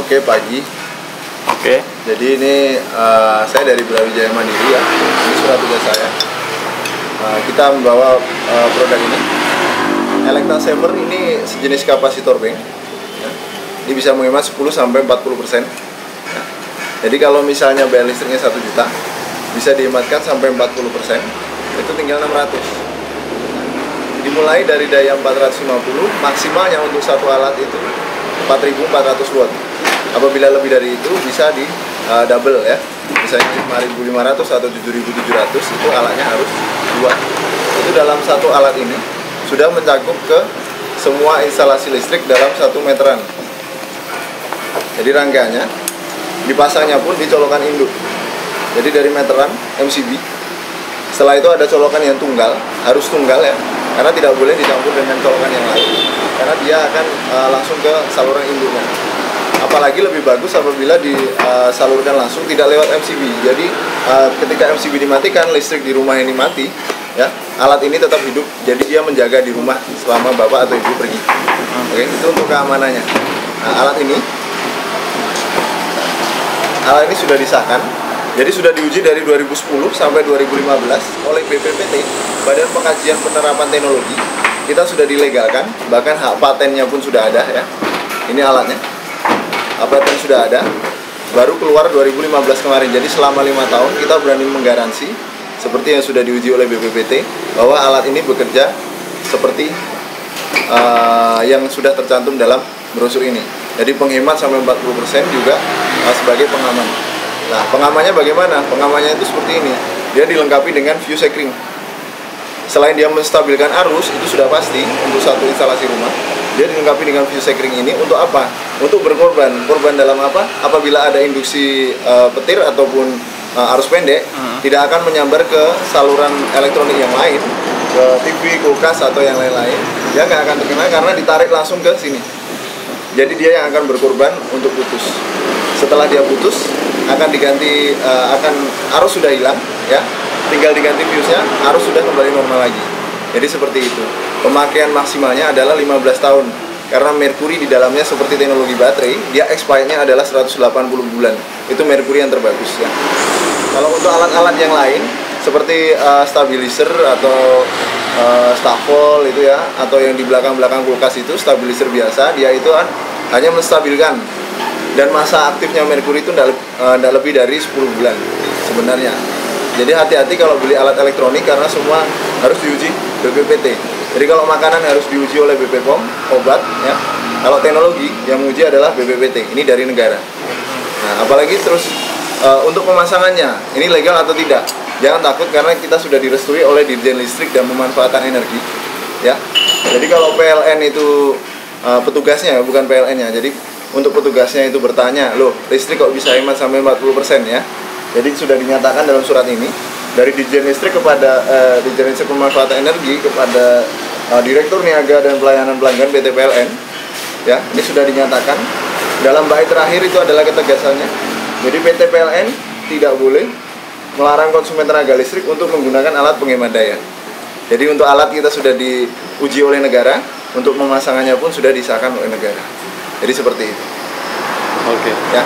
Oke, pagi. Oke. Jadi ini saya dari Brawijaya Mandiri ya. Ini surat tugas saya. Kita membawa produk ini. Electra Saver ini sejenis kapasitor bank. Ya. Ini bisa menghemat 10-40%. Ya. Jadi kalau misalnya bayar listriknya 1 juta, bisa dihematkan sampai 40%. Itu tinggal 600. Dimulai dari daya 450, maksimalnya untuk satu alat itu 4.400 watt. Apabila lebih dari itu bisa di double ya, misalnya 5.500 atau 7.700, itu alatnya harus 2. Itu dalam satu alat ini sudah mencakup ke semua instalasi listrik dalam 1 meteran. Jadi rangkanya dipasangnya pun di colokan induk. Jadi dari meteran MCB, setelah itu ada colokan yang tunggal, harus tunggal ya, karena tidak boleh dicampur dengan colokan yang lain, karena dia akan langsung ke saluran induknya. Apalagi lebih bagus apabila disalurkan langsung, tidak lewat MCB. Jadi ketika MCB dimatikan, listrik di rumah ini mati, ya, alat ini tetap hidup. Jadi dia menjaga di rumah selama bapak atau ibu pergi. Oke, itu untuk keamanannya. Nah, alat ini sudah disahkan. Jadi sudah diuji dari 2010 sampai 2015 oleh BPPT, Badan Pengkajian Penerapan Teknologi. Kita sudah dilegalkan, bahkan hak patennya pun sudah ada ya. Ini alatnya. Paten sudah ada, baru keluar 2015 kemarin. Jadi selama 5 tahun kita berani menggaransi seperti yang sudah diuji oleh BPPT bahwa alat ini bekerja seperti yang sudah tercantum dalam brosur ini. Jadi penghemat sampai 40% juga sebagai pengaman. Nah, pengamannya bagaimana? Pengamannya itu seperti ini. Dia dilengkapi dengan fuse sekring. Selain dia menstabilkan arus, itu sudah pasti untuk satu instalasi rumah. Dia dilengkapi dengan fuse sekring ini untuk apa? Untuk berkorban. Korban dalam apa? Apabila ada induksi petir ataupun arus pendek, tidak akan menyambar ke saluran elektronik yang lain, ke TV, kulkas atau yang lain-lain. Dia nggak akan terkena karena ditarik langsung ke sini. Jadi dia yang akan berkorban untuk putus. Setelah dia putus, akan diganti, arus sudah hilang, ya, tinggal diganti fuse-nya, arus sudah kembali normal lagi. Jadi seperti itu. Pemakaian maksimalnya adalah 15 tahun. Karena merkuri di dalamnya seperti teknologi baterai, dia expirednya adalah 180 bulan. Itu merkuri yang terbagus ya. Kalau untuk alat-alat yang lain seperti stabilizer atau stafol itu ya, atau yang di belakang-belakang kulkas itu stabilizer biasa, dia itu hanya menstabilkan. Dan masa aktifnya merkuri itu tidak lebih dari 10 bulan sebenarnya. Jadi hati-hati kalau beli alat elektronik karena semua harus diuji BPPT. Jadi kalau makanan harus diuji oleh BP POM, obat ya. Kalau teknologi yang menguji adalah BPPT. Ini dari negara. Nah, apalagi terus untuk pemasangannya, ini legal atau tidak? Jangan takut karena kita sudah direstui oleh Dirjen Listrik dan Pemanfaatan Energi. Ya. Jadi kalau PLN itu petugasnya, bukan PLN-nya. Jadi untuk petugasnya itu bertanya, loh listrik kok bisa hemat sampai 40% ya? Jadi sudah dinyatakan dalam surat ini dari Dirjen Listrik kepada Dirjen Listrik Pemanfaatan Energi kepada Direktur Niaga dan Pelayanan Pelanggan PT PLN, ya, ini sudah dinyatakan dalam bait terakhir itu adalah ketegasannya. Jadi PT PLN tidak boleh melarang konsumen tenaga listrik untuk menggunakan alat penghemat daya. Jadi untuk alat kita sudah diuji oleh negara, untuk pemasangannya pun sudah disahkan oleh negara. Jadi seperti itu. Oke. Ya.